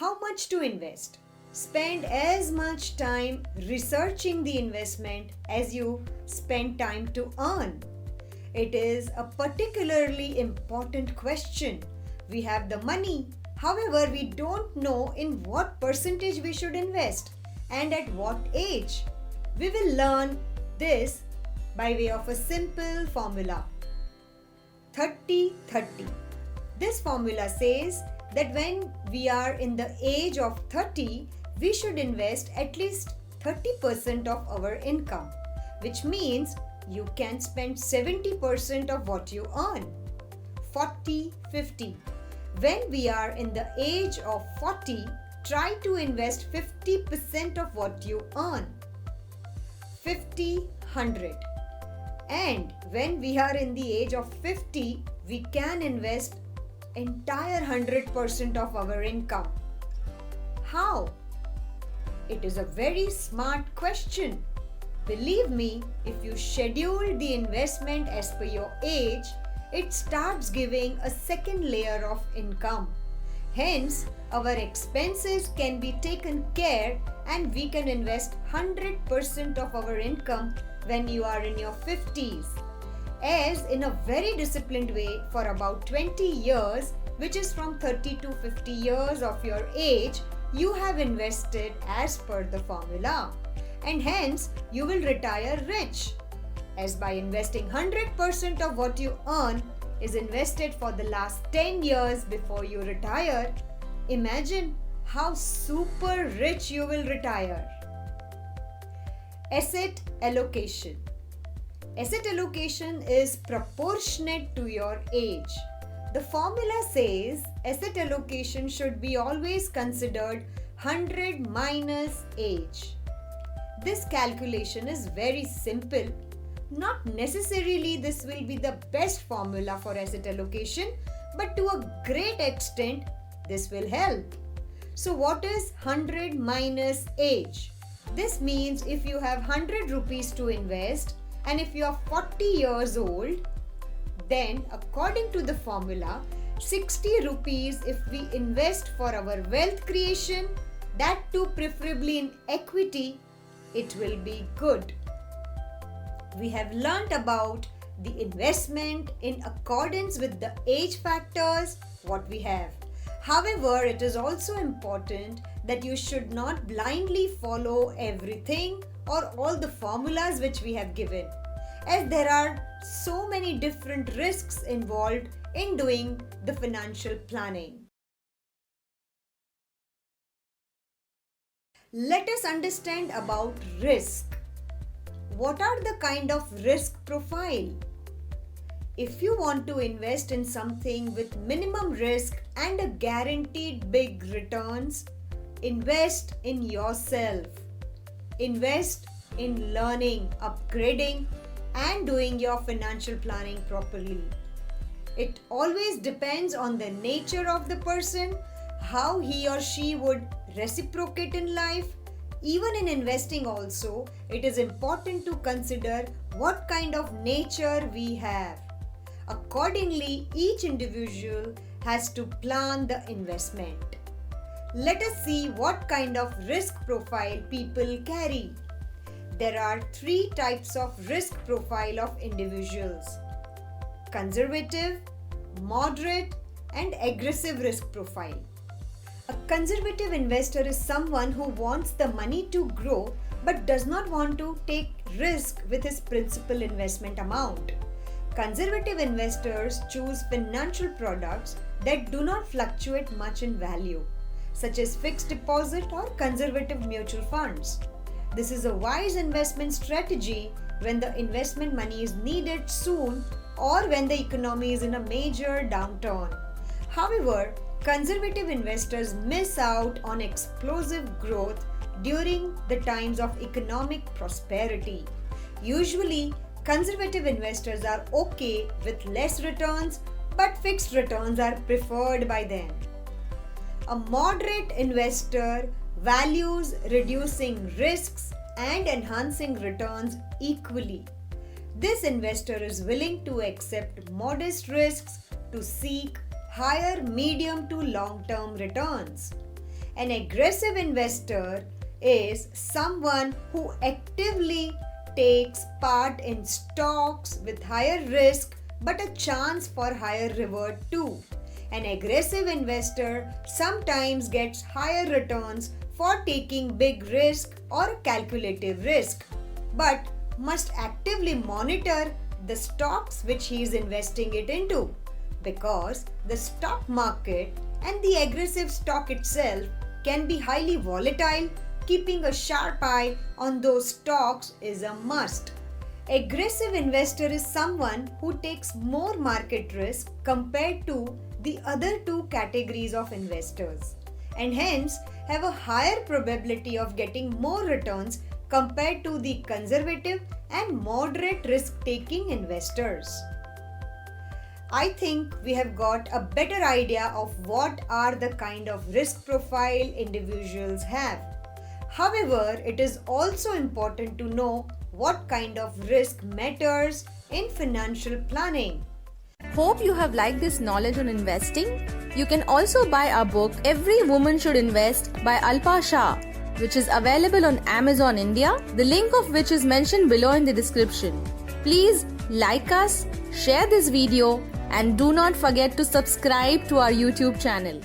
How much to invest? Spend as much time researching the investment as you spend time to earn. It is a particularly important question. We have the money, however, we don't know in what percentage we should invest and at what age. We will learn this by way of a simple formula 30-30. This formula says that when we are in the age of 30, we should invest at least 30% of our income, which means you can spend 70% of what you earn. 40-50. When we are in the age of 40, try to invest 50% of what you earn. 50-100. And when we are in the age of 50, we can invest entire 100% of our income. How? It is a very smart question. Believe me, if you schedule the investment as per your age, it starts giving a second layer of income. Hence, our expenses can be taken care and we can invest 100% of our income when you are in your 50s. As in a very disciplined way for about 20 years, which is from 30 to 50 years of your age, you have invested as per the formula. And hence, you will retire rich. As by investing 100% of what you earn is invested for the last 10 years before you retire, imagine how super rich you will retire. Asset allocation. Asset allocation is proportionate to your age. The formula says asset allocation should be always considered 100 minus age. This calculation is very simple. Not necessarily this will be the best formula for asset allocation, but to a great extent this will help. So what is 100 minus age? This means if you have 100 rupees to invest and if you are 40 years old, then according to the formula, 60 rupees if we invest for our wealth creation, that too preferably in equity, it will be good. We have learnt about the investment in accordance with the age factors, what we have. However, it is also important that you should not blindly follow everything or all the formulas which we have given, as there are so many different risks involved in doing the financial planning. Let us understand about risk. What are the kind of risk profile? If you want to invest in something with minimum risk and a guaranteed big returns, invest in yourself. Invest in learning, upgrading, and doing your financial planning properly. It always depends on the nature of the person, how he or she would reciprocate in life. Even in investing also, it is important to consider what kind of nature we have. Accordingly, each individual has to plan the investment. Let us see what kind of risk profile people carry. There are three types of risk profile of individuals: conservative, moderate, and aggressive risk profile. A conservative investor is someone who wants the money to grow but does not want to take risk with his principal investment amount. Conservative investors choose financial products that do not fluctuate much in value, such as fixed deposit or conservative mutual funds. This is a wise investment strategy when the investment money is needed soon or when the economy is in a major downturn. However, conservative investors miss out on explosive growth during the times of economic prosperity. Usually, conservative investors are okay with less returns, but fixed returns are preferred by them. A moderate investor values reducing risks and enhancing returns equally. This investor is willing to accept modest risks to seek higher medium to long-term returns. An aggressive investor is someone who actively takes part in stocks with higher risk but a chance for higher reward too. An aggressive investor sometimes gets higher returns for taking big risk or calculative risk, but must actively monitor the stocks which he is investing it into, because the stock market and the aggressive stock itself can be highly volatile. Keeping a sharp eye on those stocks is a must. Aggressive investor is someone who takes more market risk compared to the other two categories of investors, and hence have a higher probability of getting more returns compared to the conservative and moderate risk-taking investors. I think we have got a better idea of what are the kind of risk profile individuals have. However, it is also important to know what kind of risk matters in financial planning. Hope you have liked this knowledge on investing. You can also buy our book Every Woman Should Invest by Alpa Shah, which is available on Amazon India, the link of which is mentioned below in the description. Please like us, share this video, and do not forget to subscribe to our YouTube channel.